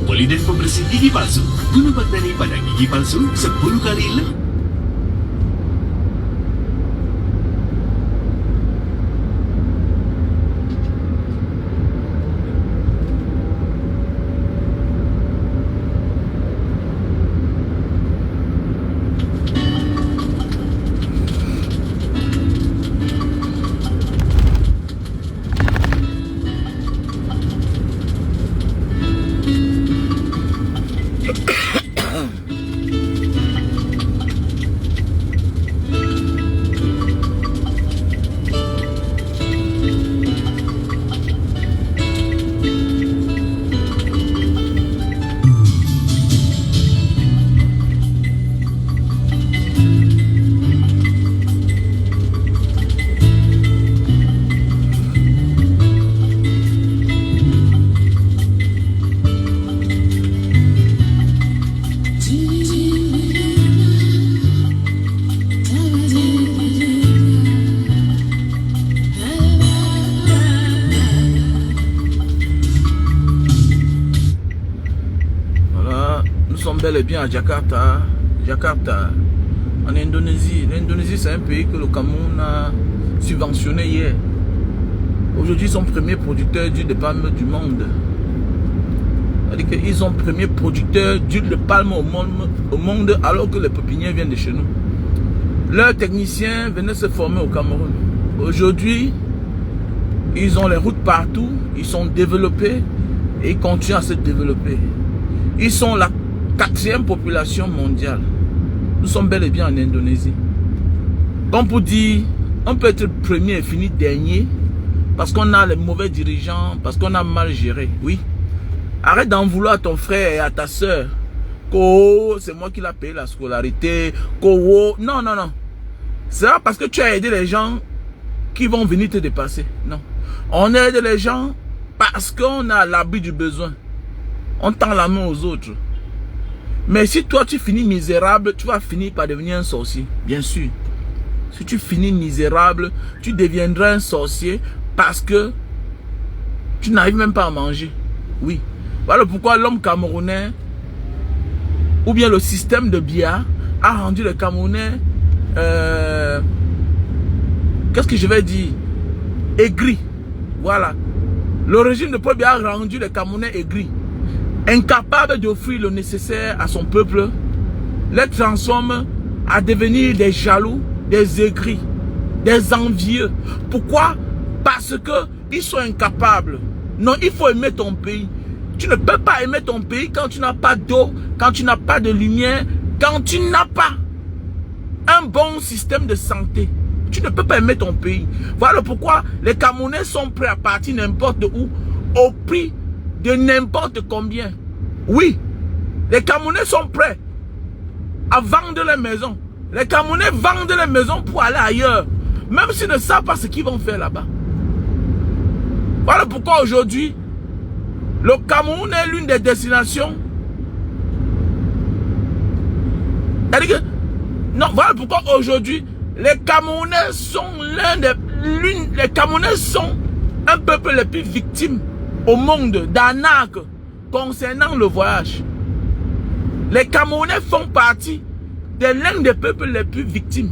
Poliden pembersih gigi palsu. Guna Baghdadi pada gigi palsu 10 kali lebih. Bel et bien à Jakarta, en Indonésie. L'Indonésie, c'est un pays que le Cameroun a subventionné hier. Aujourd'hui, ils sont premiers producteurs d'huile de palme du monde. C'est-à-dire qu'ils sont premiers producteurs d'huile de palme au monde alors que les pépinières viennent de chez nous. Leurs techniciens venaient se former au Cameroun. Aujourd'hui, ils ont les routes partout, ils sont développés et ils continuent à se développer. Ils sont la 4e population mondiale. Nous sommes bel et bien en Indonésie. Comme pour dire, on peut être premier et finir dernier parce qu'on a les mauvais dirigeants, parce qu'on a mal géré. Oui. Arrête d'en vouloir à ton frère et à ta soeur. C'est moi qui l'ai payé la scolarité. Non, non, non. C'est pas parce que tu as aidé les gens qui vont venir te dépasser. Non. On aide les gens parce qu'on a l'abri du besoin. On tend la main aux autres. Mais si toi tu finis misérable, tu vas finir par devenir un sorcier. Bien sûr. Si tu finis misérable, tu deviendras un sorcier parce que tu n'arrives même pas à manger. Oui. Voilà pourquoi l'homme camerounais ou bien le système de Biya a rendu les Camerounais qu'est-ce que je vais dire? Aigris. Voilà. Le régime de Paul Biya a rendu les Camerounais aigris. Incapable d'offrir le nécessaire à son peuple, les transforme à devenir des jaloux, des aigris, des envieux. Pourquoi? Parce que ils sont incapables. Non, il faut aimer ton pays. Tu ne peux pas aimer ton pays quand tu n'as pas d'eau, quand tu n'as pas de lumière, quand tu n'as pas un bon système de santé. Tu ne peux pas aimer ton pays. Voilà pourquoi les Camerounais sont prêts à partir n'importe où au prix de n'importe combien. Oui, les Camerounais sont prêts à vendre les maisons. Les Camerounais vendent les maisons pour aller ailleurs, même s'ils ne savent pas ce qu'ils vont faire là-bas. Voilà pourquoi aujourd'hui, le Cameroun est l'une des destinations. Non, voilà pourquoi aujourd'hui, les Camerounais sont les Camerounais sont un peuple les plus victimes au monde d'arnaque concernant le voyage. Les Camerounais font partie de l'un des peuples les plus victimes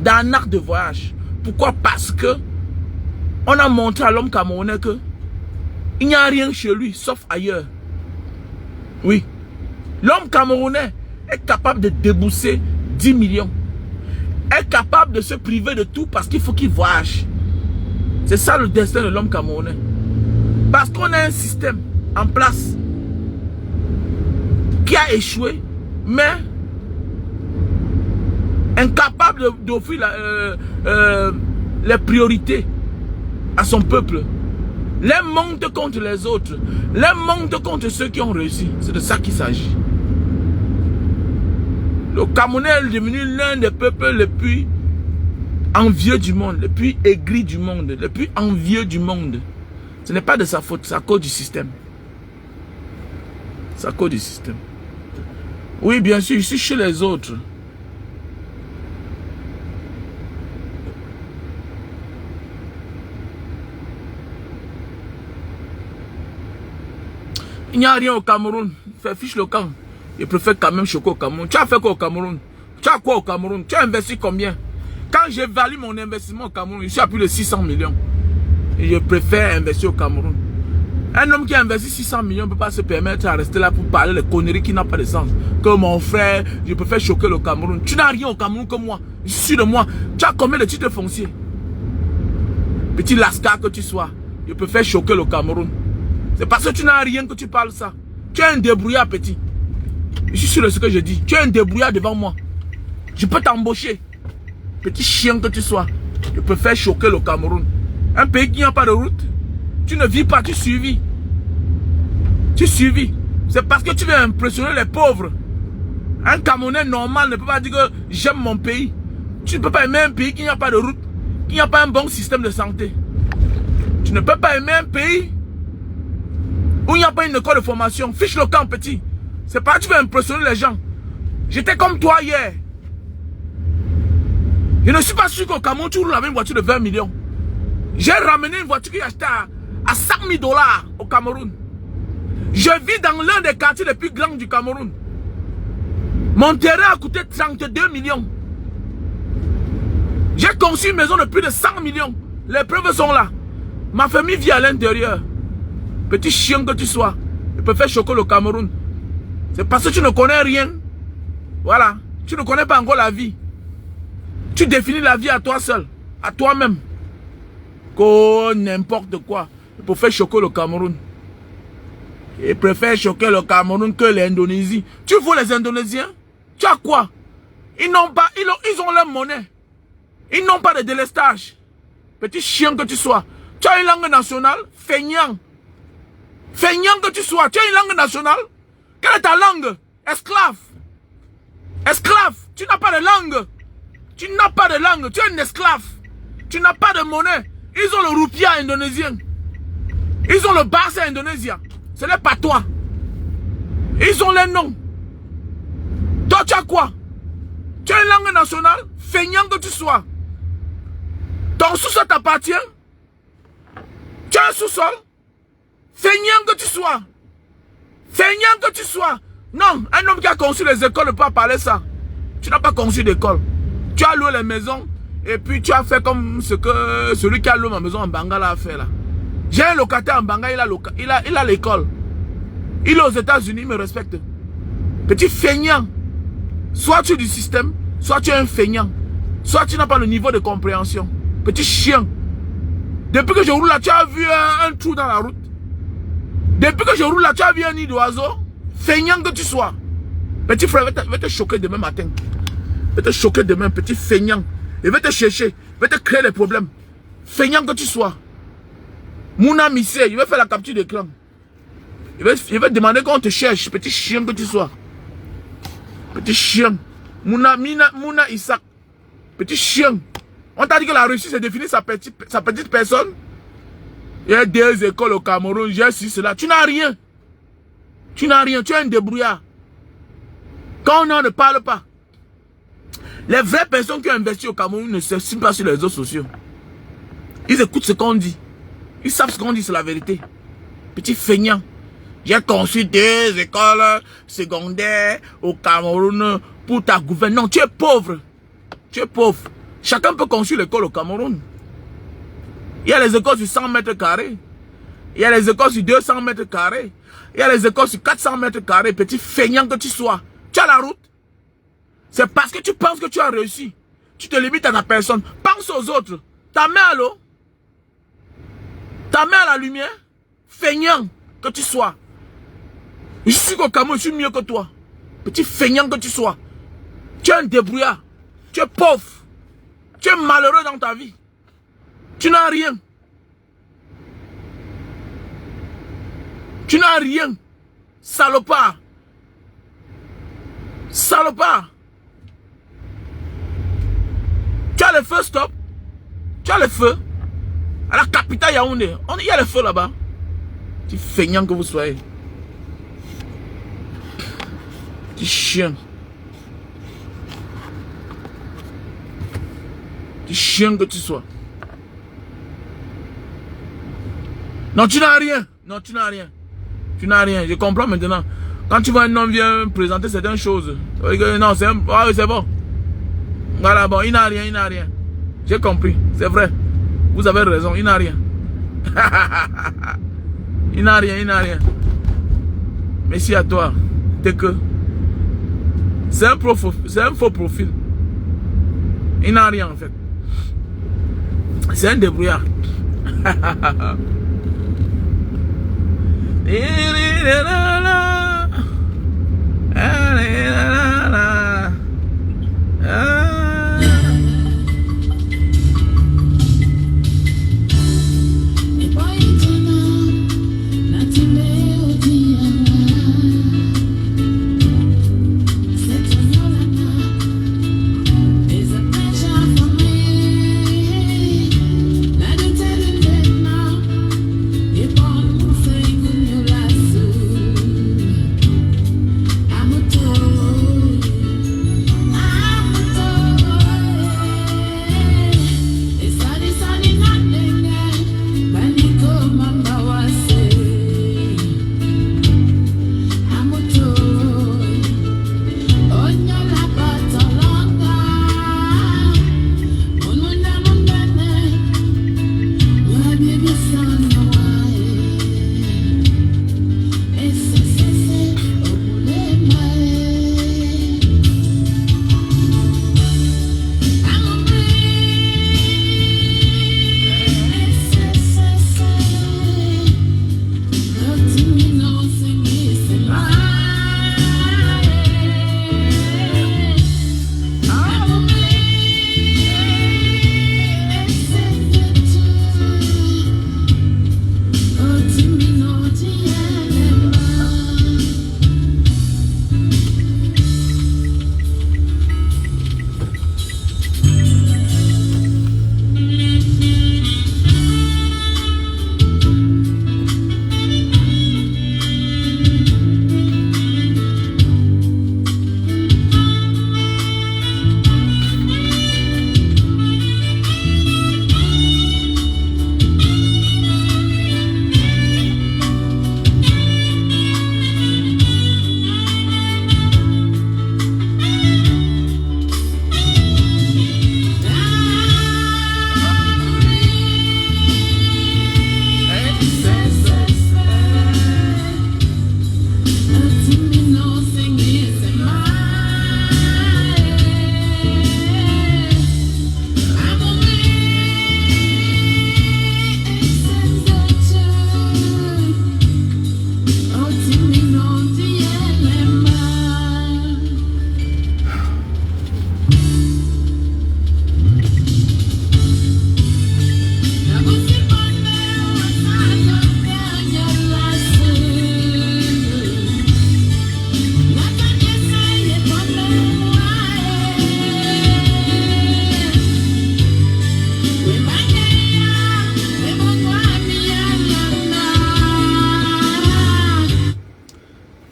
d'arnaque de voyage. Pourquoi? Parce que on a montré à l'homme camerounais que il n'y a rien chez lui sauf ailleurs. Oui. L'homme camerounais est capable de débourser 10 millions. Est capable de se priver de tout parce qu'il faut qu'il voyage. C'est ça le destin de l'homme camerounais. Parce qu'on a un système en place qui a échoué, mais incapable d'offrir les priorités à son peuple. Les monte contre les autres. Les monte contre ceux qui ont réussi. C'est de ça qu'il s'agit. Le Camerounais est devenu l'un des peuples les plus envieux du monde, les plus aigris du monde, les plus envieux du monde. Ce n'est pas de sa faute, c'est à cause du système. C'est à cause du système. Oui, bien sûr, je suis chez les autres. Il n'y a rien au Cameroun. Fais fiche le camp. Je préfère quand même choquer au Cameroun. Tu as fait quoi au Cameroun? Tu as quoi au Cameroun? Tu as investi combien? Quand j'évalue mon investissement au Cameroun, je suis à plus de 600 millions. Et je préfère investir au Cameroun. Un homme qui a investi 600 millions ne peut pas se permettre de rester là pour parler les conneries qui n'ont pas de sens. Que mon frère, je préfère choquer le Cameroun. Tu n'as rien au Cameroun que moi. Je suis sûr de moi. Tu as combien de titres fonciers? Petit lascar que tu sois, je préfère choquer le Cameroun. C'est parce que tu n'as rien que tu parles ça. Tu es un débrouillard, petit. Je suis sûr de ce que je dis. Tu es un débrouillard devant moi. Je peux t'embaucher. Petit chien que tu sois. Je préfère choquer le Cameroun. Un pays qui n'a pas de route. Tu ne vis pas, tu survis. Tu survis. C'est parce que tu veux impressionner les pauvres. Un Camerounais normal ne peut pas dire que j'aime mon pays. Tu ne peux pas aimer un pays qui n'a pas de route, qui n'a pas un bon système de santé. Tu ne peux pas aimer un pays où il n'y a pas une école de formation. Fiche le camp, petit. C'est pas que tu veux impressionner les gens. J'étais comme toi hier. Je ne suis pas sûr qu'au Cameroun, tu roules avec une voiture de 20 millions. J'ai ramené une voiture que j'ai achetée à 5 000 $ au Cameroun. Je vis dans l'un des quartiers les plus grands du Cameroun. Mon terrain a coûté 32 millions. J'ai conçu une maison de plus de 100 millions. Les preuves sont là. Ma famille vit à l'intérieur. Petit chien que tu sois, je préfère choquer le Cameroun. C'est parce que tu ne connais rien. Voilà. Tu ne connais pas encore la vie. Tu définis la vie à toi seul. À toi-même. Que n'importe quoi. Je préfère choquer le Cameroun. Je préfère choquer le Cameroun que l'Indonésie. Tu vois les Indonésiens? Tu as quoi? Ils n'ont pas, ils ont leur monnaie. Ils n'ont pas de délestage. Petit chien que tu sois. Tu as une langue nationale? Feignant. Feignant que tu sois. Tu as une langue nationale? Quelle est ta langue? Esclave. Esclave. Tu n'as pas de langue. Tu n'as pas de langue. Tu es un esclave. Tu n'as pas de monnaie. Ils ont le roupia indonésien. Ils ont le bahasa indonésien. Ce n'est pas toi. Ils ont les noms. Toi, tu as quoi? Tu as une langue nationale? Feignant que tu sois. Ton sous-sol t'appartient? Tu as un sous-sol? Feignant que tu sois. Feignant que tu sois. Non, un homme qui a conçu les écoles ne peut pas parler ça. Tu n'as pas conçu d'école. Tu as loué les maisons et puis tu as fait comme ce que celui qui a loué ma maison en Bangala a fait là. J'ai un locataire en Bangala, il a l'école. Il est aux États-Unis, il me respecte. Petit feignant. Soit tu es du système, soit tu es un feignant. Soit tu n'as pas le niveau de compréhension. Petit chien. Depuis que je roule là, tu as vu un trou dans la route. Depuis que je roule là, tu as vu un nid d'oiseau. Feignant que tu sois. Petit frère, je vais te choquer demain matin. Je vais te choquer demain, petit feignant. Je vais te chercher. Je vais te créer des problèmes. Feignant que tu sois. Mouna Missé, je vais faire la capture d'écran. Je vais demander qu'on te cherche, petit chien que tu sois. Petit chien. Mouna Isaac. Petit chien. On t'a dit que la Russie c'est définir sa petite personne. Il y a des écoles au Cameroun, j'ai su cela. Tu n'as rien. Tu n'as rien, tu es un débrouillard. Quand on ne parle pas. Les vraies personnes qui ont investi au Cameroun ne s'expriment pas sur les réseaux sociaux. Ils écoutent ce qu'on dit. Ils savent ce qu'on dit, c'est la vérité. Petit feignant. J'ai conçu 2 écoles secondaires au Cameroun pour ta gouvernance. Non, tu es pauvre. Tu es pauvre. Chacun peut construire l'école au Cameroun. Il y a les écoles sur 100 mètres carrés. Il y a les écoles sur 200 mètres carrés. Il y a les écoles sur 400 mètres carrés. Petit feignant que tu sois. Tu as la route. C'est parce que tu penses que tu as réussi. Tu te limites à ta personne. Pense aux autres. Ta main à l'eau. Ta main à la lumière. Feignant que tu sois. Je suis qu'au Cameroun, je suis mieux que toi. Petit feignant que tu sois. Tu es un débrouillard. Tu es pauvre. Tu es malheureux dans ta vie. Tu n'as rien. Tu n'as rien. Salopard. Salopard. Tu as le feu, stop. Tu as le feu. À la capitale Yaoundé. Il y a le feu là-bas. Petit feignant que vous soyez. Petit chien. Petit chien que tu sois. Non, tu n'as rien. Non, tu n'as rien. Tu n'as rien. Je comprends maintenant. Quand tu vois un homme vient présenter certaines choses, non, c'est bon. Voilà, bon, il n'a rien, il n'a rien. J'ai compris, c'est vrai. Vous avez raison, il n'a rien. Il n'a rien, il n'a rien. Merci à toi. T'es que. C'est un faux profil. Il n'a rien en fait. C'est un débrouillard.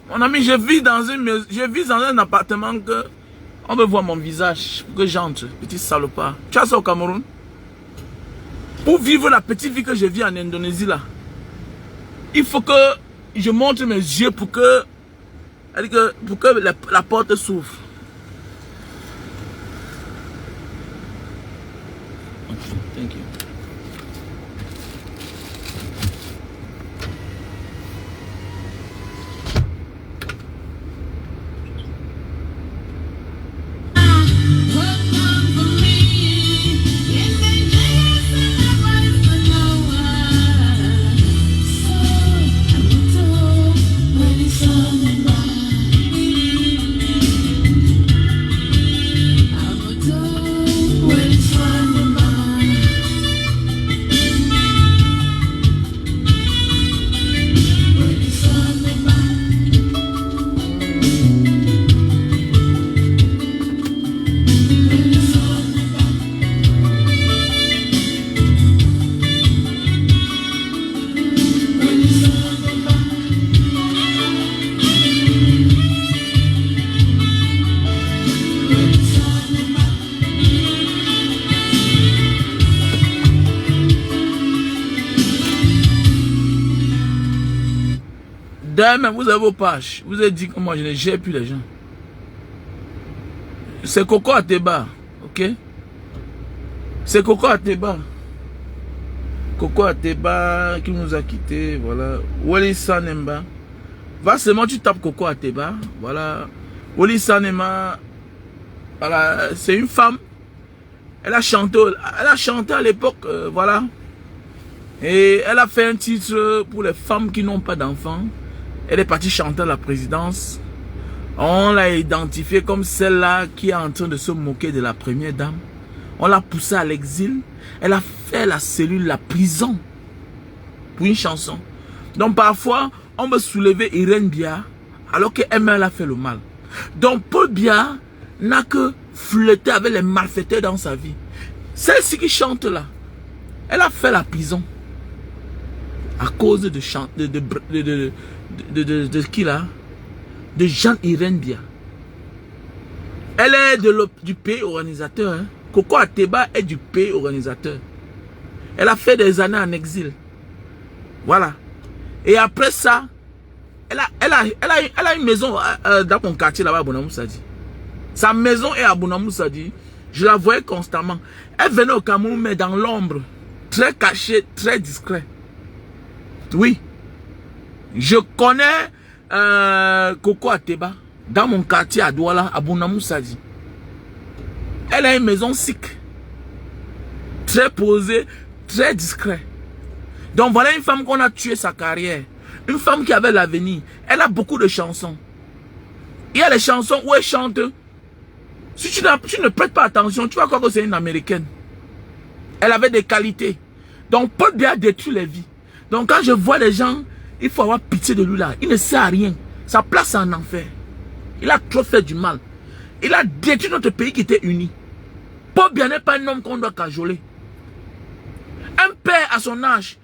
Mon ami, je vis dans un appartement que on veut voir mon visage pour que j'entre, petit salopard. Tu as ça au Cameroun? Pour vivre la petite vie que je vis en Indonésie là, il faut que je montre mes yeux pour que la porte s'ouvre. Thank you. Demain, vous avez vos pages. Vous avez dit que moi, je ne gère plus les gens. C'est Coco Ateba. Ok? C'est Coco Ateba. Coco Ateba qui nous a quittés. Voilà. Wally Sanemba. Va seulement, tu tapes Coco Ateba. Voilà. Wally Sanemba. Voilà. C'est une femme. Elle a chanté à l'époque. Voilà. Et elle a fait un titre pour les femmes qui n'ont pas d'enfants. Elle est partie chanter à la présidence. On l'a identifiée comme celle-là qui est en train de se moquer de la première dame. On l'a poussée à l'exil. Elle a fait la cellule, la prison, pour une chanson. Donc parfois, on veut soulever Irène Bia, alors qu'elle a fait le mal. Donc Paul Bia n'a que flirté avec les malfaiteurs dans sa vie. Celle-ci qui chante là, elle a fait la prison. À cause de qui là? De Jean-Irène Bia. Elle est du pays organisateur. Hein? Coco Ateba est du pays organisateur. Elle a fait des années en exil. Voilà. Et après ça, elle a une maison dans mon quartier là-bas à Bonamoussadi. Sa maison est à Bonamoussadi. Je la voyais constamment. Elle venait au Cameroun, mais dans l'ombre. Très cachée, très discret. Oui. Je connais Coco Ateba dans mon quartier à Douala, à Bonamoussadi. Elle a une maison sikh. Très posée, très discret. Donc voilà une femme qu'on a tué sa carrière. Une femme qui avait l'avenir. Elle a beaucoup de chansons. Il y a les chansons où elle chante. Si tu ne prêtes pas attention, tu vas croire que c'est une américaine. Elle avait des qualités. Donc Paul Bia a détruit les vies. Donc quand je vois les gens, il faut avoir pitié de lui là. Il ne sert à rien. Sa place est en enfer. Il a trop fait du mal. Il a détruit notre pays qui était uni. Paul Bia n'est pas un homme qu'on doit cajoler. Un père à son âge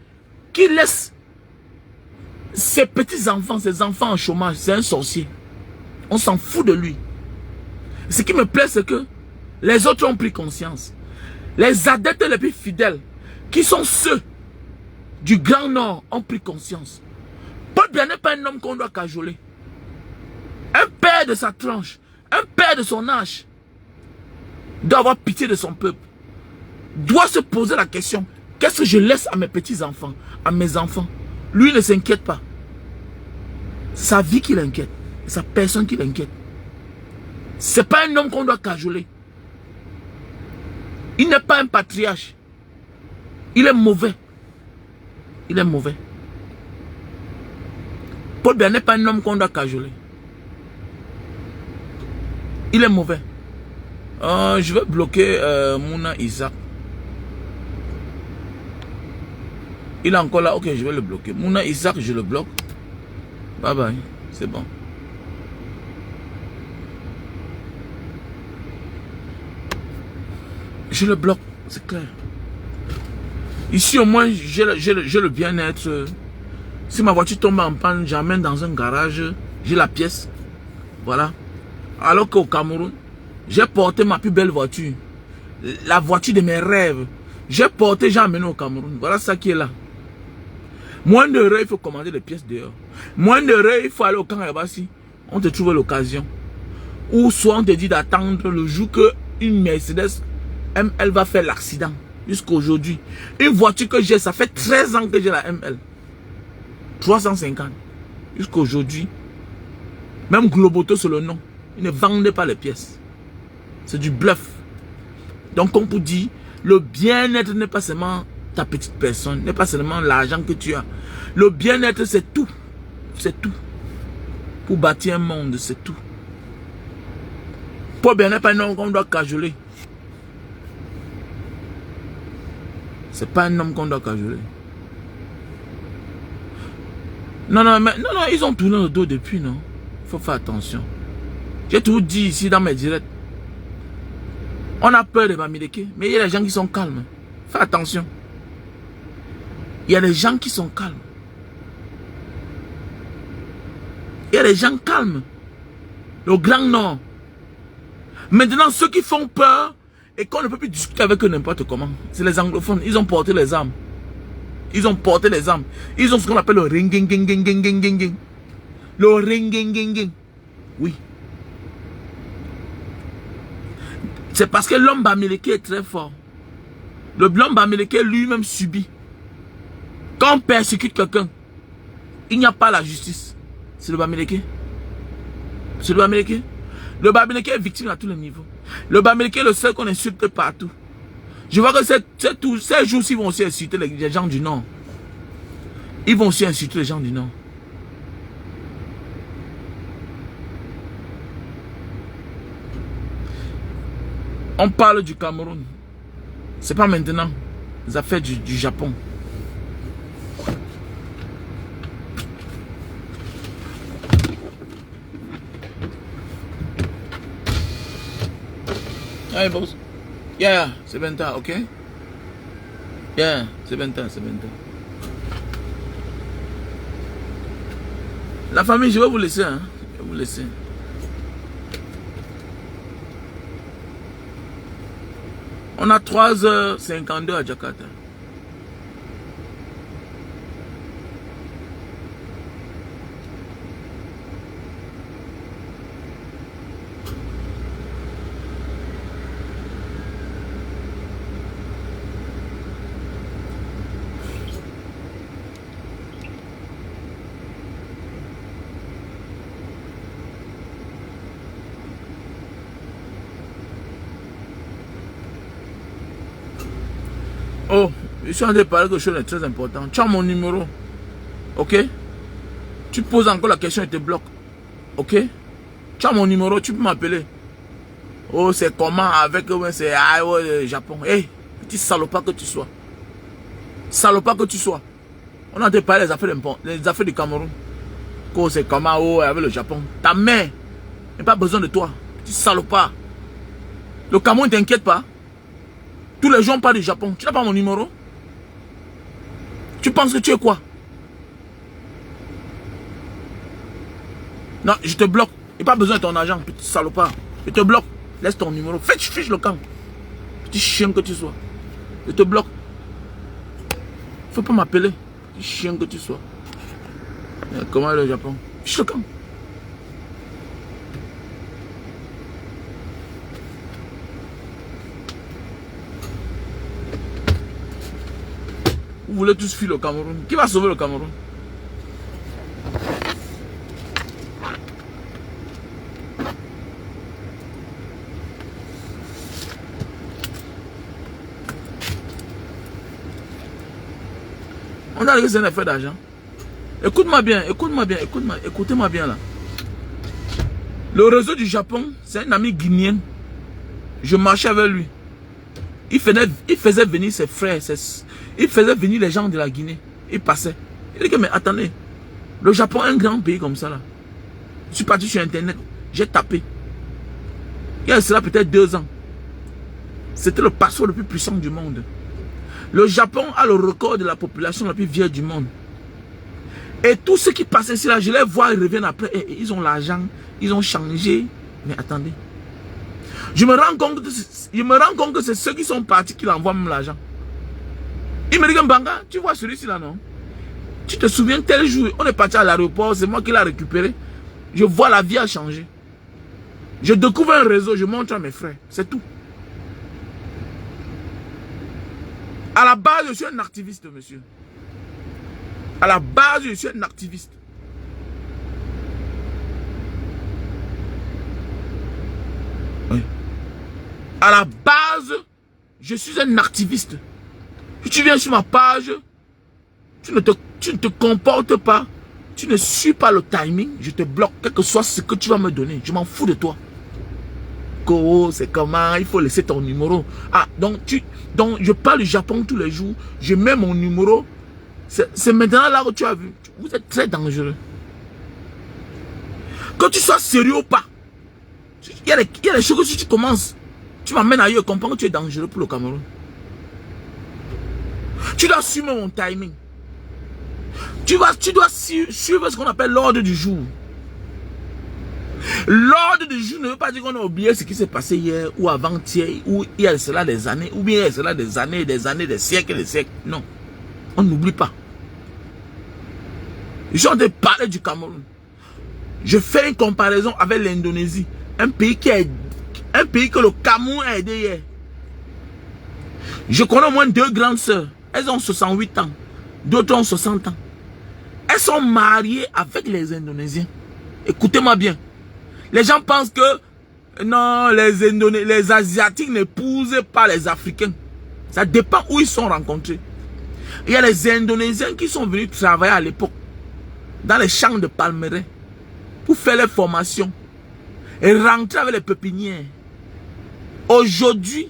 qui laisse ses petits-enfants, ses enfants en chômage, c'est un sorcier. On s'en fout de lui. Ce qui me plaît, c'est que les autres ont pris conscience. Les adeptes les plus fidèles, qui sont ceux du Grand Nord, ont pris conscience. Paul Bia n'est pas un homme qu'on doit cajoler. Un père de sa tranche, un père de son âge, doit avoir pitié de son peuple. Doit se poser la question, qu'est-ce que je laisse à mes petits-enfants, à mes enfants? Lui ne s'inquiète pas. Sa vie qui l'inquiète, sa personne qui l'inquiète. C'est pas un homme qu'on doit cajoler. Il n'est pas un patriarche. Il est mauvais. Il est mauvais. Paul Bia n'est pas un homme qu'on doit cajoler. Il est mauvais. Je vais bloquer Mouna Isaac. Il est encore là. Ok, je vais le bloquer. Mouna Isaac, je le bloque. Bye bye. C'est bon. Je le bloque. C'est clair. Ici, au moins, j'ai le bien-être. Si ma voiture tombe en panne, j'amène dans un garage. J'ai la pièce. Voilà. Alors qu'au Cameroun, j'ai porté ma plus belle voiture. La voiture de mes rêves. J'ai porté, j'ai amené au Cameroun. Voilà ça qui est là. Moins de rêves, il faut commander des pièces dehors. Moins de rêves, il faut aller au camp Yabassi. On te trouve l'occasion. Ou soit on te dit d'attendre le jour que une Mercedes ML va faire l'accident. Jusqu'à aujourd'hui. Une voiture que j'ai, ça fait 13 ans que j'ai la ML. 350. Jusqu'à aujourd'hui. Même Globoto sur le nom. Ils ne vendaient pas les pièces. C'est du bluff. Donc on peut dire, le bien-être n'est pas seulement ta petite personne, n'est pas seulement l'argent que tu as. Le bien-être, c'est tout. C'est tout. Pour bâtir un monde, c'est tout. Paul Bia n'est pas un homme qu'on doit cajoler. C'est pas un homme qu'on doit cajoler. Non, ils ont tourné le dos depuis, non? Il faut faire attention. J'ai tout dit ici dans mes directs. On a peur de Bamileke, mais il y a des gens qui sont calmes. Fais attention. Il y a des gens qui sont calmes. Il y a des gens calmes. Le Grand Nord. Maintenant, ceux qui font peur et qu'on ne peut plus discuter avec eux n'importe comment, c'est les anglophones. Ils ont porté les armes. Ils ont porté les armes. Ils ont ce qu'on appelle le ring. Le ringengengeng. Oui. C'est parce que l'homme bamileke est très fort. L'homme bamileke lui-même subit. Quand on persécute quelqu'un, il n'y a pas la justice. C'est le bamileke. C'est le bamileke. Le bamileke est victime à tous les niveaux. Le bamileke est le seul qu'on insulte partout. Je vois que ces jours-ci vont aussi insulter les gens du Nord. Ils vont aussi insulter les gens du Nord. On parle du Cameroun. C'est pas maintenant. Les affaires du Japon. Hey boss. Yeah, c'est 20 ans, ok? Yeah, c'est 20 ans, c'est 20 ans. La famille, je vais vous laisser, hein. Je vais vous laisser. On a 3h52 à Jakarta. Oh, je suis en train de parler de quelque chose de très important. Tu as mon numéro. Ok? Tu poses encore la question et te bloque. Ok? Tu as mon numéro, tu peux m'appeler. Oh, c'est comment avec c'est le Japon. Hey, petit salopard que tu sois. Salopard que tu sois. On a en train de parler des affaires du Cameroun. Oh, c'est comment avec le Japon. Ta mère n'a pas besoin de toi. Petit salopard. Le Cameroun ne t'inquiète pas. Tous les gens parlent du Japon. Tu n'as pas mon numéro? Tu penses que tu es quoi? Non, je te bloque. Il n'y a pas besoin de ton argent, petit salopard. Je te bloque. Laisse ton numéro. Fiche le camp. Petit chien que tu sois. Je te bloque. Il ne faut pas m'appeler. Petit chien que tu sois. Comment est le Japon? Fiche le camp. Vous voulez tous fuir le Cameroun. Qui va sauver le Cameroun? On a dit que c'est une affaire d'argent. Écoute-moi bien, écoutez-moi bien là. Le réseau du Japon, c'est un ami guinéen. Je marchais avec lui. Il faisait venir ses frères, il faisait venir les gens de la Guinée. Il passait. Il dit que mais attendez, le Japon est un grand pays comme ça là. Je suis parti sur internet, j'ai tapé. Il y a cela peut-être 2 ans. C'était le passeport le plus puissant du monde. Le Japon a le record de la population la plus vieille du monde. Et tous ceux qui passaient ici là, je les vois, ils reviennent après. Et ils ont l'argent, ils ont changé. Mais attendez. Je me rends compte que c'est ceux qui sont partis qui l'envoient même l'argent. Il me dit que Mbanga, tu vois celui-ci là, non? Tu te souviens tel jour, on est parti à l'aéroport, c'est moi qui l'ai récupéré. Je vois la vie a changé. Je découvre un réseau, je montre à mes frères. C'est tout. À la base, je suis un activiste, monsieur. À la base, je suis un activiste. Oui. À la base, je suis un activiste. Si tu viens sur ma page, tu ne te comportes pas, tu ne suis pas le timing, je te bloque, quel que soit ce que tu vas me donner. Je m'en fous de toi. Oh, c'est comment, il faut laisser ton numéro. Ah, donc je parle du Japon tous les jours, je mets mon numéro. C'est maintenant là que tu as vu. Vous êtes très dangereux. Que tu sois sérieux ou pas, il y a des choses que si tu commences, tu m'amènes ailleurs, comprends que tu es dangereux pour le Cameroun. Tu dois suivre mon timing. Tu dois suivre ce qu'on appelle l'ordre du jour. L'ordre du jour ne veut pas dire qu'on a oublié ce qui s'est passé hier ou avant-hier, ou il y a cela des années, ou bien il y a cela des années, des siècles et des siècles. Non, on n'oublie pas. Je suis en train de parler du Cameroun. Je fais une comparaison avec l'Indonésie. Un pays que le Cameroun a aidé hier. Je connais au moins 2 grandes sœurs. Elles ont 68 ans. D'autres ont 60 ans. Elles sont mariées avec les Indonésiens. Écoutez-moi bien. Les gens pensent que non, les Asiatiques n'épousent pas les Africains. Ça dépend où ils sont rencontrés. Il y a les Indonésiens qui sont venus travailler à l'époque dans les champs de palmeraie pour faire les formations et rentrer avec les pépinières. Aujourd'hui,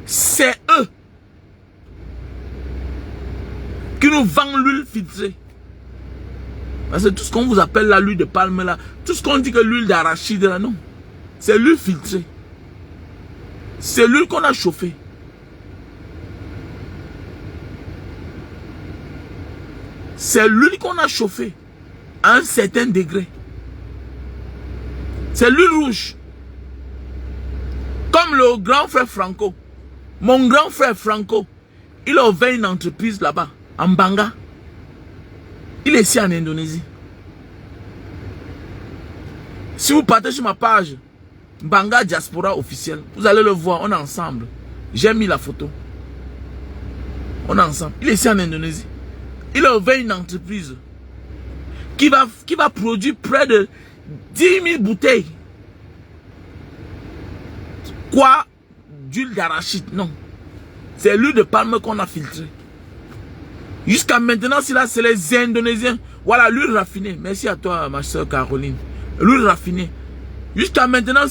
c'est eux qui nous vendent l'huile filtrée. Parce que tout ce qu'on vous appelle là, l'huile de palme là, tout ce qu'on dit que l'huile d'arachide là, non. C'est l'huile filtrée. C'est l'huile qu'on a chauffée. C'est l'huile qu'on a chauffée à un certain degré. C'est l'huile rouge. Comme le grand frère Franco. Mon grand frère Franco, il a ouvert une entreprise là-bas, en Banga. Il est ici en Indonésie. Si vous partez sur ma page, Banga Diaspora officiel, vous allez le voir, on est ensemble. J'ai mis la photo. On est ensemble. Il est ici en Indonésie. Il a ouvert une entreprise qui va produire près de 10 000 bouteilles. Quoi? D'huile d'arachide? Non. C'est l'huile de palme qu'on a filtrée. Jusqu'à maintenant, c'est les Indonésiens. Voilà, l'huile raffinée. Merci à toi, ma soeur Caroline. L'huile raffinée. Jusqu'à maintenant,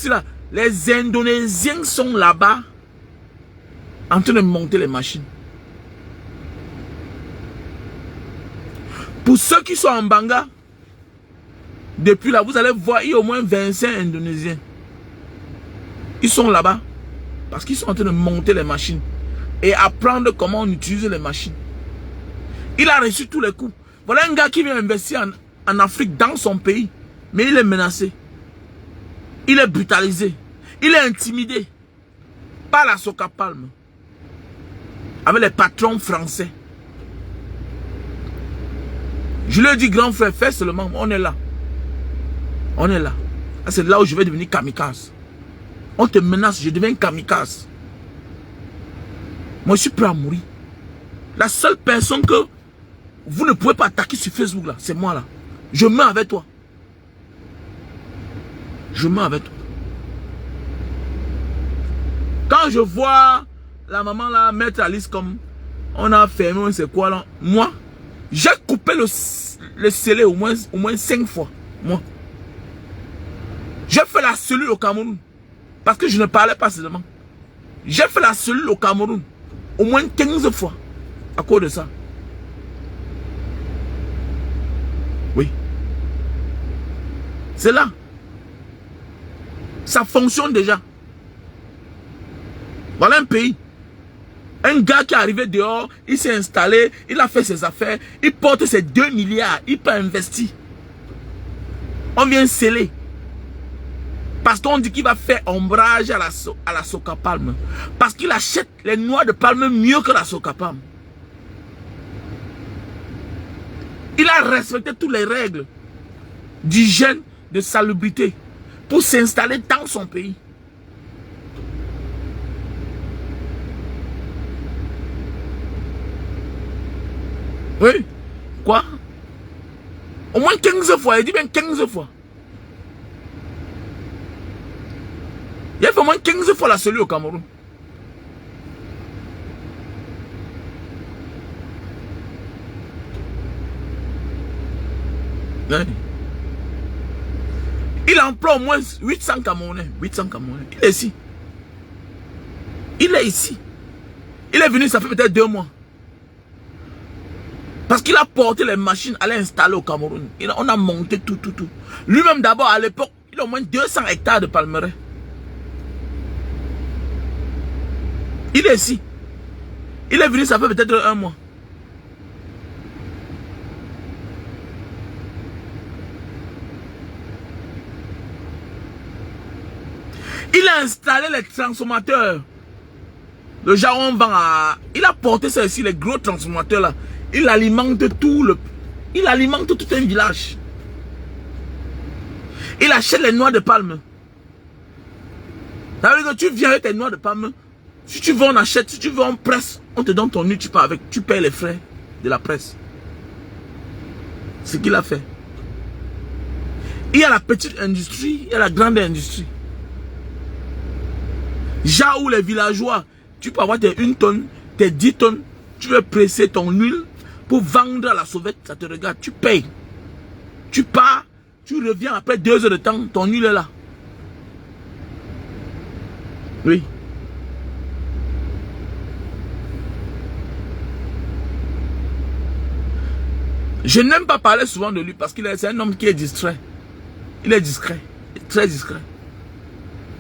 les Indonésiens sont là-bas en train de monter les machines. Pour ceux qui sont en Banga, depuis là, vous allez voir, il y a au moins 25 Indonésiens. Ils sont là-bas parce qu'ils sont en train de monter les machines et apprendre comment on utilise les machines. Il a reçu tous les coups. Voilà un gars qui vient investir en Afrique, dans son pays, mais il est menacé. Il est brutalisé. Il est intimidé par la Soca Palme avec les patrons français. Je lui ai dit, grand frère, fais seulement, on est là. On est là. C'est là où je vais devenir kamikaze. On te menace, je deviens kamikaze. Moi, je suis prêt à mourir. La seule personne que vous ne pouvez pas attaquer sur Facebook, là, c'est moi, là. Je meurs avec toi. Je meurs avec toi. Quand je vois la maman, là, mettre Alice comme on a fermé, c'est quoi, là. Moi, j'ai coupé le scellé au moins 5 fois. Moi. J'ai fait la cellule au Cameroun. Parce que je ne parlais pas seulement. J'ai fait la cellule au Cameroun. Au moins 15 fois. À cause de ça. Oui. C'est là. Ça fonctionne déjà. Voilà un pays. Un gars qui est arrivé dehors, il s'est installé, il a fait ses affaires, il porte ses 2 milliards, il peut investir. On vient sceller. Parce qu'on dit qu'il va faire ombrage à la Soca Palme. Parce qu'il achète les noix de palme mieux que la Soca Palme. Il a respecté toutes les règles d'hygiène, de salubrité pour s'installer dans son pays. Oui. Quoi? Au moins 15 fois. Il dit bien 15 fois. Il a fait au moins 15 fois la cellule au Cameroun. Oui. Il emploie au moins 800 Camerounais. 800 Camerounais. Il est ici. Il est ici. Il est venu, ça fait peut-être 2 mois. Parce qu'il a porté les machines à l'installer au Cameroun. On a monté tout. Lui-même d'abord, à l'époque, il a au moins 200 hectares de palmeraie. Il est ici. Il est venu, ça fait peut-être 1 mois. Il a installé les transformateurs. Le genre on vend à... Il a porté ça ici, les gros transformateurs là. Il alimente tout Il alimente tout un village. Il achète les noix de palme. Ça veut dire que tu viens avec tes noix de palme. Si tu veux, on achète. Si tu veux, on presse. On te donne ton huile, tu pars avec. Tu payes les frais de la presse. C'est ce qu'il a fait. Il y a la petite industrie, il y a la grande industrie. Genre où les villageois, tu peux avoir tes 1 tonne, tes 10 tonnes. Tu veux presser ton huile pour vendre à la sauvette. Ça te regarde, tu payes. Tu pars, tu reviens après 2 heures de temps, ton huile est là. Oui. Je n'aime pas parler souvent de lui parce qu'il est un homme qui est distrait. Il est discret, très discret.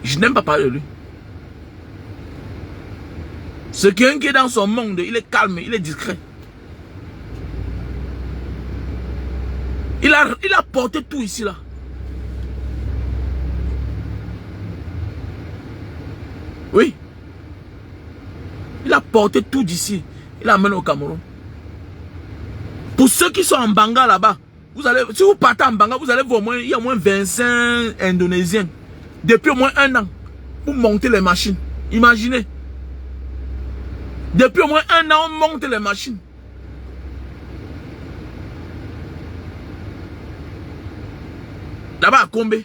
Je n'aime pas parler de lui. C'est quelqu'un qui est dans son monde, il est calme, il est discret. Il a porté tout ici là. Oui. Il a porté tout d'ici. Il l'a amené au Cameroun. Pour ceux qui sont en Banga là-bas, vous allez, si vous partez en Banga, vous allez voir il y a au moins 25 Indonésiens. Depuis au moins 1 an. Pour monter les machines. Imaginez. Depuis au moins 1 an, on monte les machines. Là-bas à Combé.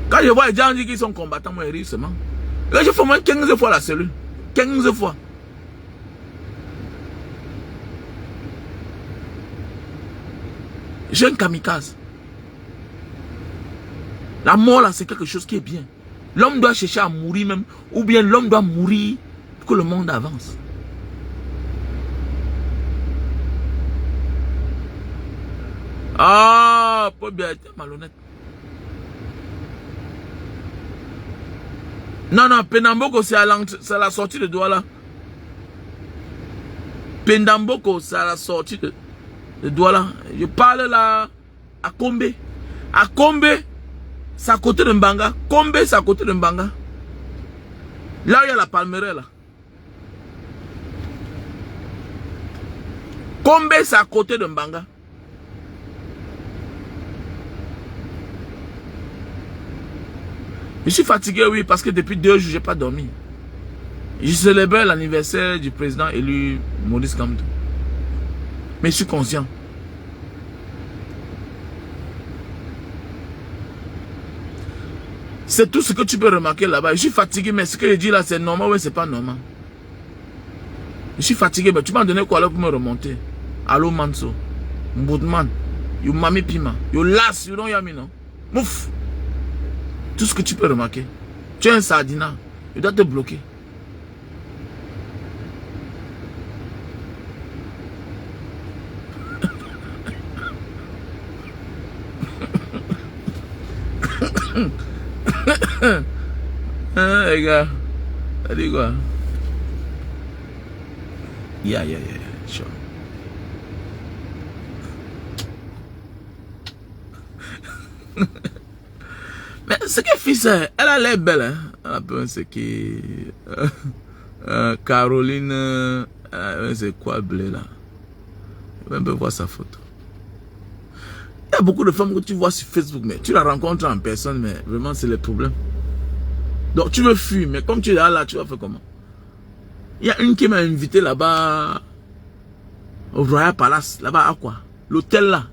Quand je vois les gens dire qu'ils sont combattants, moi, ils rient seulement. Là, je fais au moins 15 fois la cellule. 15 fois. J'ai un kamikaze. La mort là, c'est quelque chose qui est bien. L'homme doit chercher à mourir même. Ou bien l'homme doit mourir pour que le monde avance. Ah, pas bien, t'es malhonnête. Non, non, Pendamboko, c'est à la sortie de Douala. Pendamboko, c'est à la sortie de Douala. Je parle là à Combé. À Combé, c'est à côté de Mbanga. Combé, c'est à côté de Mbanga. Là, il y a la palmeraie là. Combé, c'est à côté de Mbanga. Je suis fatigué, oui, parce que depuis 2 jours, je n'ai pas dormi. Je célébrais l'anniversaire du président élu Maurice Kamto. Mais je suis conscient. C'est tout ce que tu peux remarquer là-bas. Je suis fatigué, mais ce que je dis là, c'est normal ou c'est pas normal. Je suis fatigué, mais tu m'as donné quoi là pour me remonter? Allo Manso, Mboudman, you Mami Pima, you Las, you don't yami, non? Mouf! Tout ce que tu peux remarquer. Tu es un sardina. Il doit te bloquer. Ah, les gars. Ça dit quoi? Yeah, sure. Mais ce qu'elle fait, elle a l'air belle, hein. Elle a peu ce qui... Caroline... c'est quoi blé là? Je vais un peu voir sa photo. Il y a beaucoup de femmes que tu vois sur Facebook, mais tu la rencontres en personne, mais vraiment c'est le problème. Donc tu veux fuir, mais comme tu es là, tu vas faire comment? Il y a une qui m'a invité là-bas, au Royal Palace, là-bas à quoi? L'hôtel là.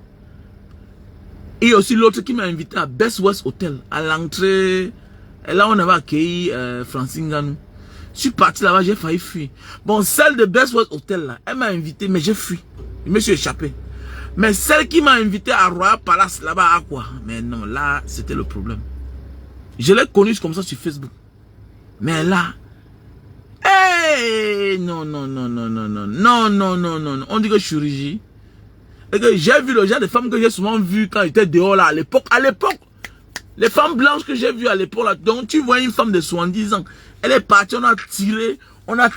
Et il y a aussi l'autre qui m'a invité à Best West Hotel, à l'entrée. Et là, on avait accueilli Francine Ganou. Je suis parti là-bas, j'ai failli fuir. Bon, celle de Best West Hotel là, elle m'a invité, mais j'ai fui. Je me suis échappé. Mais celle qui m'a invité à Royal Palace, là-bas à quoi? Mais non, là, c'était le problème. Je l'ai connue comme ça sur Facebook. Mais là, hey, non. On dit que je suis rigide. Et que j'ai vu le genre de femmes que j'ai souvent vu quand j'étais dehors là, à l'époque, les femmes blanches que j'ai vues à l'époque là, donc tu vois une femme de 70 ans, elle est partie, on a tiré, on a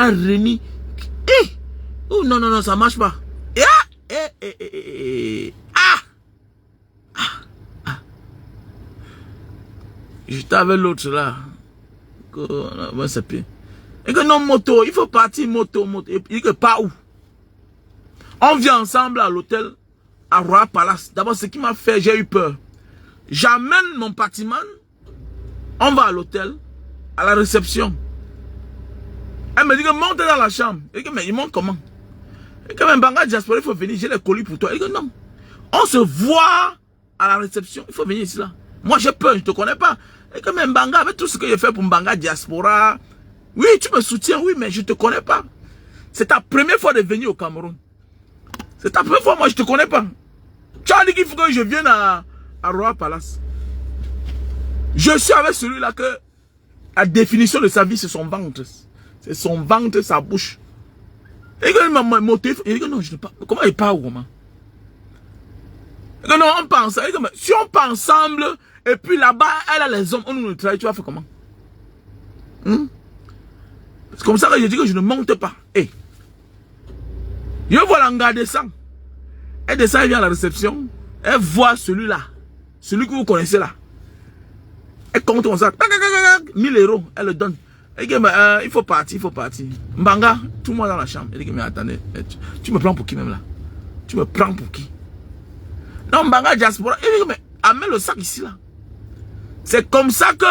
remis. Oh non, ça marche pas. J'étais avec l'autre là. Et que non, moto, il faut partir moto. Il dit que pas où. On vient ensemble à l'hôtel, à Royal Palace. D'abord, ce qui m'a fait, j'ai eu peur. J'amène mon patrimoine, on va à l'hôtel, à la réception. Elle me dit que monte dans la chambre. Et que, mais il monte comment? Et que, mais Mbanga Diaspora, il faut venir, j'ai les colis pour toi. Elle dit que non. On se voit à la réception, il faut venir ici là. Moi j'ai peur, je ne te connais pas. Et que, mais Mbanga, avec tout ce que j'ai fait pour Mbanga Diaspora, oui, tu me soutiens, oui, mais je ne te connais pas. C'est ta première fois de venir au Cameroun. C'est ta première fois, moi je ne te connais pas. Tu as dit qu'il faut que je vienne à Royal Palace. Je suis avec celui-là que la définition de sa vie, c'est son ventre. C'est son ventre, sa bouche. Et il m'a motivé. Il dit que non, je ne sais pas. Comment il parle, comment? Et que non, on pense. Si on part ensemble, et puis là-bas, elle a les hommes, on nous travaille, tu vas faire comment? C'est comme ça que je dis que je ne monte pas. Hey. Je vois l'anga descend. Elle descend, elle vient à la réception. Elle voit celui-là. Celui que vous connaissez là. Elle compte comme ça. 1000 €. Elle le donne. Elle dit, il faut partir, il faut partir. Mbanga, tout le monde dans la chambre. Elle dit, mais attendez, tu me prends pour qui même là? Tu me prends pour qui? Non, Mbanga Diaspora. Elle dit, mais amène le sac ici là. C'est comme ça que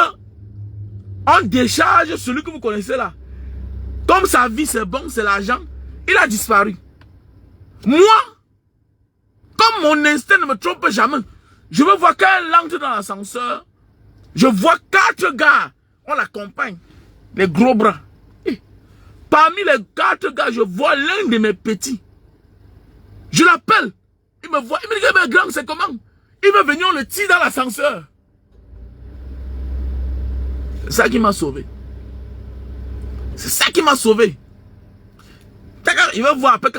on décharge celui que vous connaissez là. Comme sa vie c'est bon, c'est l'argent, il a disparu. Moi, comme mon instinct ne me trompe jamais, je veux voir quand elle entre dans l'ascenseur, je vois 4 gars, on l'accompagne, les gros bras. Et parmi les 4 gars, je vois l'un de mes petits. Je l'appelle, il me voit, il me dit, mais grand, c'est comment? Il veut venir, on le tire dans l'ascenseur. C'est ça qui m'a sauvé. C'est ça qui m'a sauvé. Il va voir, après,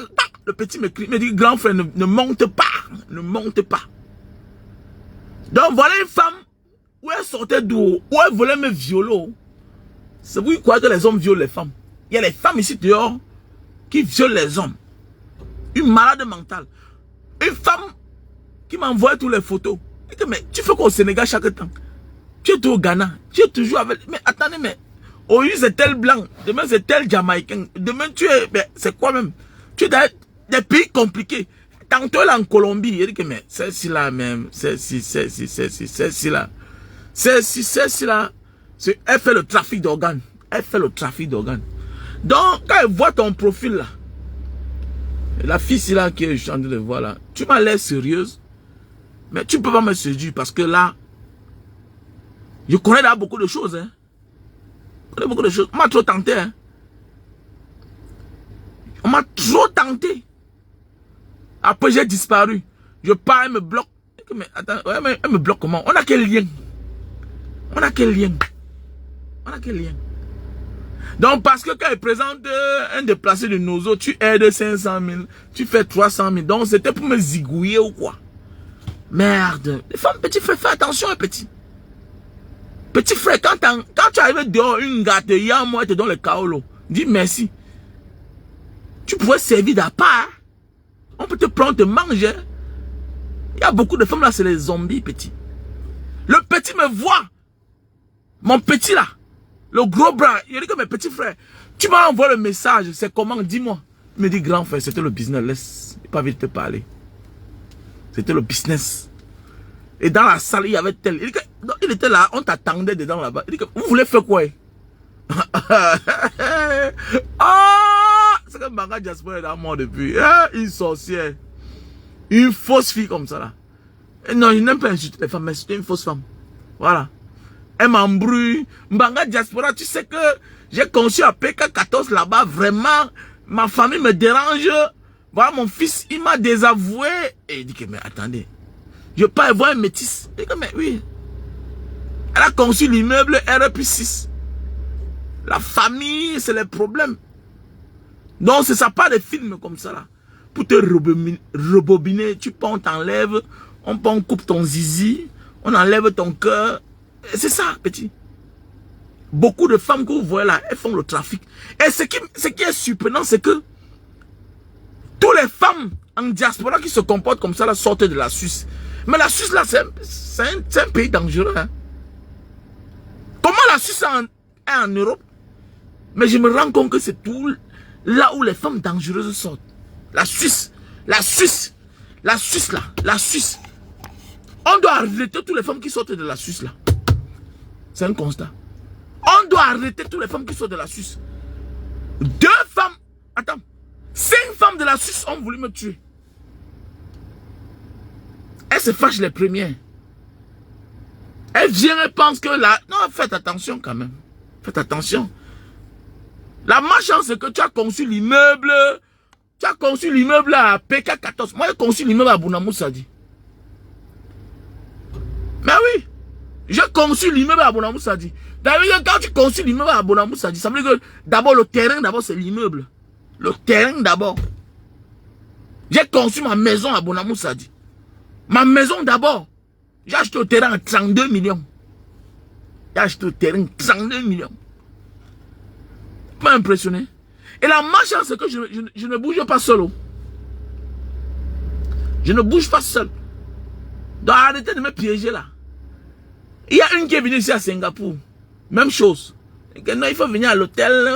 le petit me crie, me dit, grand frère, ne monte pas, ne monte pas. Donc voilà une femme, où elle sortait d'où, où elle voulait me violer. C'est vous qui croyez que les hommes violent les femmes. Il y a les femmes ici dehors, qui violent les hommes. Une malade mentale. Une femme, qui m'envoie toutes les photos. Et que, mais tu fais quoi au Sénégal chaque temps? Tu es au Ghana, tu es toujours avec... Mais attendez, mais... Aujourd'hui c'est tel blanc, demain c'est tel jamaïcain, demain tu es... Mais c'est quoi même? Tu es dans des pays compliqués. Tantôt elle est en Colombie, il dit que mais celle-ci là même, celle-ci là, celle-ci là, elle fait le trafic d'organes. Elle fait le trafic d'organes. Donc quand elle voit ton profil là, la fille ici là que je suis en train de voir là, tu m'as l'air sérieuse, mais tu ne peux pas me séduire parce que là, je connais là beaucoup de choses. Hein. Je connais beaucoup de choses. On m'a trop tenté. Hein. On m'a trop tenté. Après, j'ai disparu. Je pars, elle me bloque. Mais attends, ouais, mais elle me bloque comment? On a quel lien? On a quel lien? On a quel lien? Donc, parce que quand elle présente un déplacé de Nozo, tu aides 500 000, tu fais 300 000. Donc, c'était pour me zigouiller ou quoi? Merde. Les femmes, petit frère, fais attention, petit. Petit frère, quand tu arrives dehors, une gâterie, moi, te donne le kaolo. Dis merci. Tu pourrais servir d'appart. On peut te prendre, te manger. Il y a beaucoup de femmes là, c'est les zombies, petit. Le petit me voit. Mon petit là. Le gros bras. Il dit que mes petits frères, tu m'as envoyé le message. C'est comment? Dis-moi. Il me dit, grand frère, c'était le business. Laisse. Il n'a pas envie de te parler. C'était le business. Et dans la salle, il y avait tel. Il était là, on t'attendait dedans là-bas. Il dit que, vous voulez faire quoi? Ah, c'est que Mbanga Diaspora est dans mort depuis. Une sorcière. Une fausse fille comme ça là. Et non, je n'aime pas insulter les femmes, mais c'est une fausse femme. Voilà. Elle m'embrouille. Mbanga Diaspora, tu sais que j'ai conçu à PK14 là-bas. Vraiment, ma famille me dérange. Voilà, mon fils, il m'a désavoué. Et il dit que, mais attendez. Je peux avoir un métis. Il dit que, mais oui. Elle a conçu l'immeuble RP6. La famille, c'est les problèmes. Donc, c'est ça, pas des films comme ça, là. Pour te rebobiner, tu prends, on t'enlève, on coupe ton zizi, on enlève ton cœur. C'est ça, petit. Beaucoup de femmes que vous voyez là, elles font le trafic. Et ce qui est surprenant, c'est que toutes les femmes en diaspora qui se comportent comme ça, là, sortent de la Suisse. Mais la Suisse, là, c'est un pays dangereux. Hein. Comment la Suisse est en Europe? Mais je me rends compte que c'est tout là où les femmes dangereuses sortent. La Suisse. La Suisse. La Suisse là. La Suisse. On doit arrêter toutes les femmes qui sortent de la Suisse là. C'est un constat. On doit arrêter toutes les femmes qui sortent de la Suisse. 2 femmes. Attends. 5 femmes de la Suisse ont voulu me tuer. Elles se fâchent les premières. Elles viennent et pensent que là... Non, faites attention quand même. Faites attention. La malchance, c'est que tu as conçu l'immeuble. Tu as conçu l'immeuble à PK14. Moi, j'ai conçu l'immeuble à Bounamou Sadi. Mais oui. J'ai conçu l'immeuble à Bounamou Sadi. D'ailleurs, quand tu conçus l'immeuble à Bounamou Sadi, ça veut dire que d'abord, le terrain, d'abord, c'est l'immeuble. Le terrain, d'abord. J'ai conçu ma maison à Bounamou Sadi. Ma maison, d'abord. J'ai acheté le terrain à 32 millions. J'ai acheté le terrain à 32 millions. Pas impressionné. Et la malchance, c'est que je ne bouge pas seul. Je ne bouge pas seul. Donc arrêtez de me piéger là. Il y a une qui est venue ici à Singapour. Même chose. Non, il faut venir à l'hôtel. Elle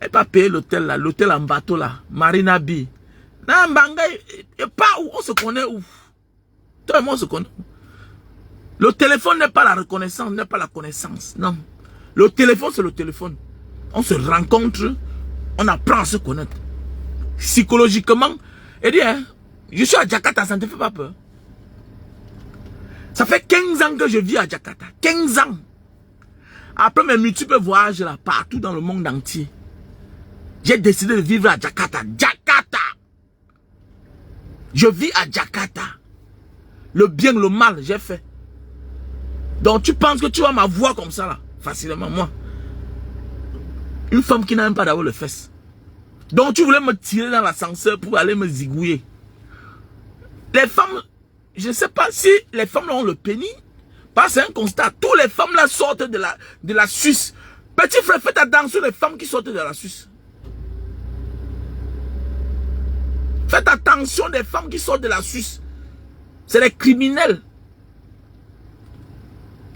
n'a pas payé l'hôtel là. L'hôtel en bateau là. Marina Bay. Non, Mbanga, pas où. On se connaît où. Toi et moi, on se connaît. Le téléphone n'est pas la reconnaissance, n'est pas la connaissance. Non. Le téléphone, c'est le téléphone. On se rencontre, on apprend à se connaître. Psychologiquement, et dit, hein, je suis à Jakarta, ça ne te fait pas peur. Ça fait 15 ans que je vis à Jakarta. 15 ans. Après mes multiples voyages là, partout dans le monde entier, j'ai décidé de vivre à Jakarta. Jakarta. Je vis à Jakarta. Le bien, le mal, j'ai fait. Donc tu penses que tu vas m'avoir comme ça là, facilement, moi. Une femme qui n'a même pas d'abord le fesses. Donc tu voulais me tirer dans l'ascenseur pour aller me zigouiller. Les femmes, je ne sais pas si les femmes là ont le pénis. Parce que c'est un constat. Toutes les femmes là sortent de la Suisse. Petit frère, faites attention les femmes qui sortent de la Suisse. Faites attention des femmes qui sortent de la Suisse. C'est des criminels.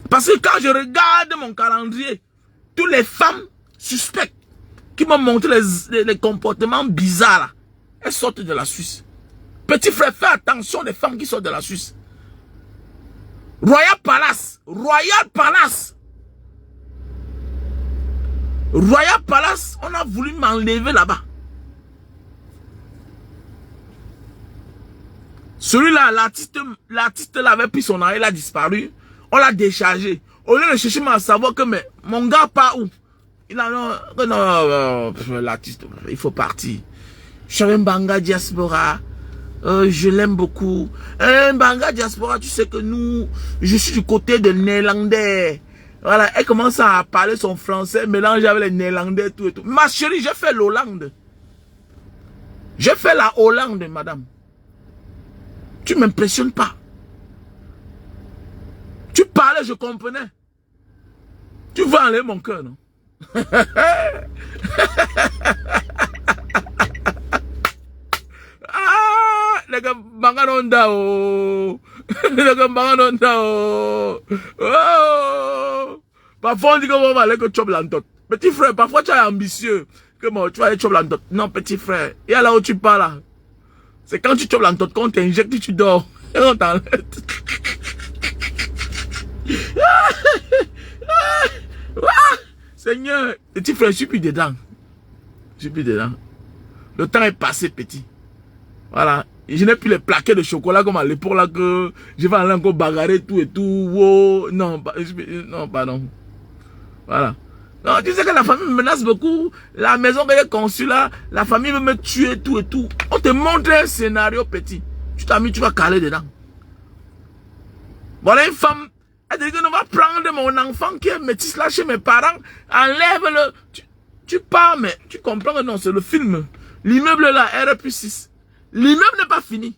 Parce que quand je regarde mon calendrier, toutes les femmes suspectes qui m'ont montré les comportements bizarres, là, elles sortent de la Suisse. Petit frère, fais attention des femmes qui sortent de la Suisse. Royal Palace. Royal Palace. Royal Palace, on a voulu m'enlever là-bas. Celui-là, l'artiste l'avait pris son arrêt, il a disparu. On l'a déchargé. Au lieu de chercher à savoir que mais, mon gars part où? Il a non, l'artiste, il faut partir. Mbanga Diaspora, je l'aime beaucoup. Mbanga Diaspora, tu sais que nous, je suis du côté de néerlandais. Voilà, elle commence à parler son français, mélange avec les néerlandais, tout et tout. Ma chérie, j'ai fait l'Hollande. J'ai fait la Hollande, madame. Tu m'impressionnes pas. Tu parlais, je comprenais. Tu veux enlever mon cœur, non? Ah, les gars, banganonda oh. Les gars, banganonda oh. Oh. Parfois on dit qu'on va aller que chop l'antote. Petit frère, parfois tu es ambitieux. Que bon, tu vas aller chop l'antote. Non, petit frère. Et là où tu pars là. C'est quand tu chopes l'antote, quand on t'injecte, tu dors. Et on t'enlève. Seigneur, petit frère, je suis plus dedans. Je suis plus dedans. Le temps est passé, petit. Voilà. Et je n'ai plus les plaquets de chocolat comme à l'époque là que je vais aller encore bagarrer tout et tout. Wow. Non, non, pardon. Voilà. Non, tu sais que la famille me menace beaucoup. La maison que j'ai conçue là, la famille veut me tuer, tout et tout. On te montre un scénario petit. Tu t'as mis, tu vas caler dedans. Voilà une femme. Elle dit que on va prendre mon enfant qui est métis là chez mes parents. Enlève-le. Tu pars, mais tu comprends que non, c'est le film. L'immeuble là, R+6. L'immeuble n'est pas fini.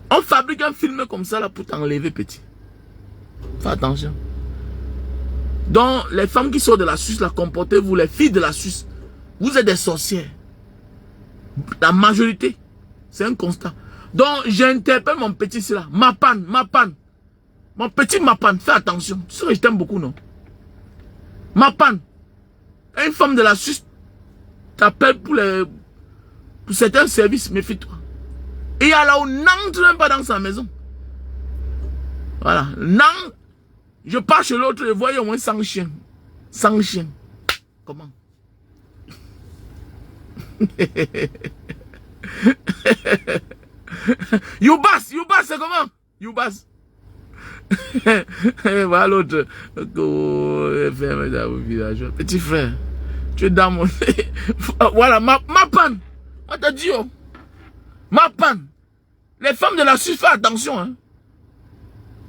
On fabrique un film comme ça là pour t'enlever, petit. Fais attention. Donc, les femmes qui sortent de la Suisse, là, comportez-vous, les filles de la Suisse, vous êtes des sorcières. La majorité, c'est un constat. Donc, j'interpelle mon petit là, ma panne. Mon petit Mapan, fais attention. Tu sais que je t'aime beaucoup, non? Mapan, une femme de la Suisse t'appelle pour certains services, méfie-toi. Et il y a là où n'entre même pas dans sa maison. Voilà. Non, je pars chez l'autre, je vois au moins 100 chiens. 100 chiens. Comment? Youbas, c'est comment? Youbas. Voilà l'autre. Petit frère, tu es dans mon... Voilà, ma panne. On t'a dit, oh. Ma panne. Les femmes de la Suisse, fais attention. Hein.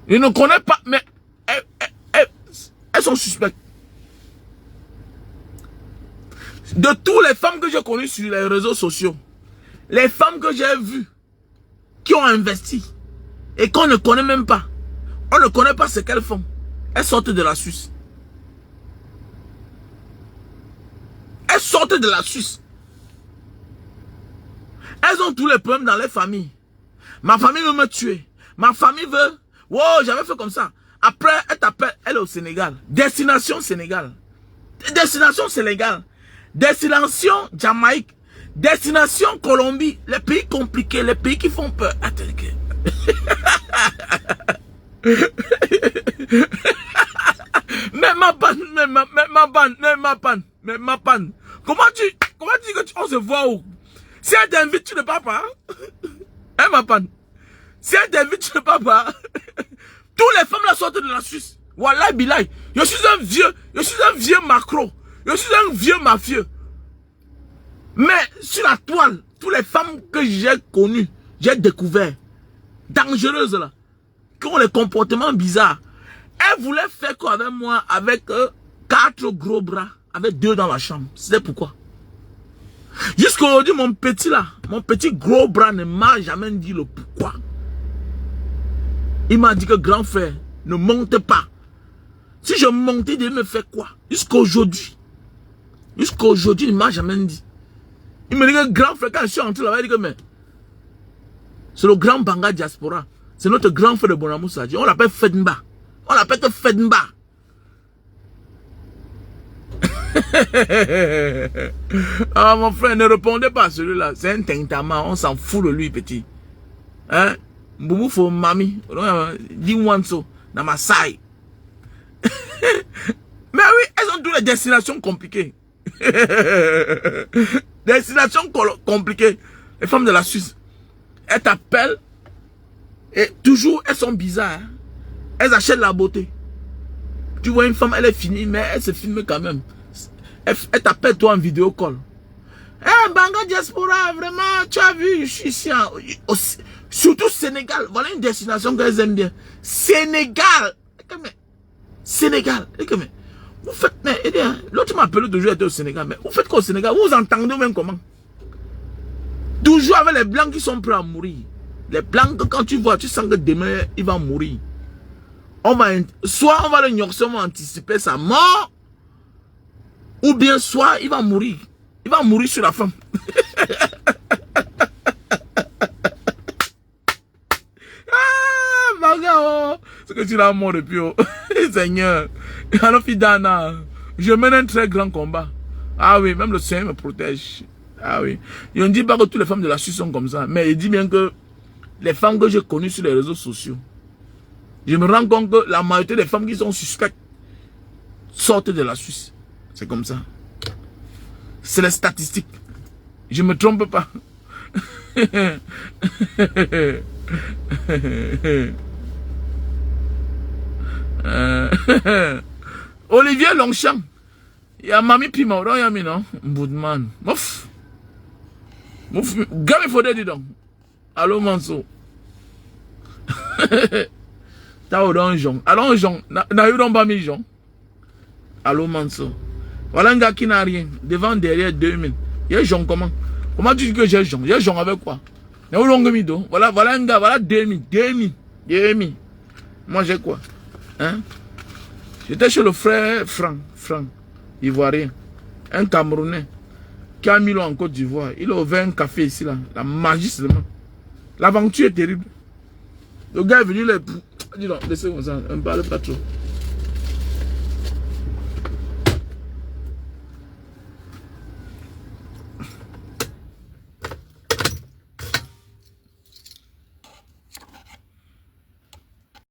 Ils ne connaissent pas, mais elles sont suspectes. De toutes les femmes que j'ai connues sur les réseaux sociaux, les femmes que j'ai vues, qui ont investi, et qu'on ne connaît même pas, on ne connaît pas ce qu'elles font, elles sortent de la Suisse. Elles sortent de la Suisse. Elles ont tous les problèmes dans les familles. Ma famille veut me tuer. Ma famille veut... Wow, j'avais fait comme ça. Après, elle t'appelle, elle est au Sénégal. Destination Sénégal. Destination Sénégal. Destination Jamaïque. Destination Colombie. Les pays compliqués, les pays qui font peur. Attends, mais ma panne. Comment tu dis que on se voit où? Si elle t'invite, tu ne pars pas. Hein, ma panne? Si elle t'invite, tu ne pars pas. Tous les femmes là sortent de la Suisse. Wallah bilay. Je suis un vieux macro. Je suis un vieux mafieux. Mais sur la toile, toutes les femmes que j'ai connues, j'ai découvert, dangereuses là, qui ont les comportements bizarres. Elles voulaient faire quoi avec moi, avec 4 gros bras, avec 2 dans la chambre. C'est pourquoi. Jusqu'aujourd'hui, mon petit gros bras ne m'a jamais dit le pourquoi. Il m'a dit que grand frère, ne monte pas. Si je montais, il me fait quoi? Jusqu'aujourd'hui, il ne m'a jamais dit. Il me dit que grand frère, quand je suis entré là-bas, il dit que mais c'est le grand Banga Diaspora. C'est notre grand frère de Bonamou Sadji. On l'appelle Fedmba. On l'appelle que Fedmba. Ah mon frère, ne répondez pas à celui-là. C'est un tintama, on s'en fout de lui, petit. Hein? Boubou faut mami. Dis wanso. Dans ma saille. Mais oui, elles ont toutes les destinations compliquées. Destinations compliquées. Les femmes de la Suisse. Elles t'appellent. Et toujours, elles sont bizarres. Hein? Elles achètent la beauté. Tu vois une femme, elle est finie, mais elle se filme quand même. Elle t'appelle toi en vidéo call. Eh, Banga Diaspora, vraiment, tu as vu, je suis ici. Surtout Sénégal. Voilà une destination qu'elles aiment bien. Sénégal. Sénégal. Vous faites, mais, l'autre m'a appelé toujours être au Sénégal. Mais vous faites quoi au Sénégal? Vous entendez même comment? Toujours avec les blancs qui sont prêts à mourir. Les blancs, quand tu vois, tu sens que demain, il va mourir. Soit on va le nyoxement anticiper sa mort, ou bien soit il va mourir. Il va mourir sur la femme. Ah, Banga, c'est que tu l'as mort depuis. Oh. Seigneur. Alors, Fidana, je mène un très grand combat. Ah oui, même le Seigneur me protège. Ah oui. Il ne dit pas que toutes les femmes de la Suisse sont comme ça. Mais il dit bien que les femmes que j'ai connues sur les réseaux sociaux, je me rends compte que la majorité des femmes qui sont suspectes sortent de la Suisse. C'est comme ça. C'est les statistiques. Je ne me trompe pas. Olivier Longchamp. Il y a Mami Pima. Il y a mis non. Boudman. Mouf. Mouf. Gamme Fodé dis donc. Allô Manso. T'as un Jean. Alors Jean. N'a eu pas mis Jean. Allô Manso. Voilà un gars qui n'a rien. Devant, derrière, 2000. Il y a Jean comment? Comment tu dis que j'ai Jean? J'ai Jean avec quoi? Voilà un gars. Voilà 2000. 2000. Moi j'ai quoi? Hein? J'étais chez le frère Franck, Ivoirien, un Camerounais, qui a mis l'eau en Côte d'Ivoire. Il a ouvert un café ici, là, la magie seulement. L'aventure est terrible. Le gars est venu, Dis donc, laissez comme ça, on ne parle pas trop.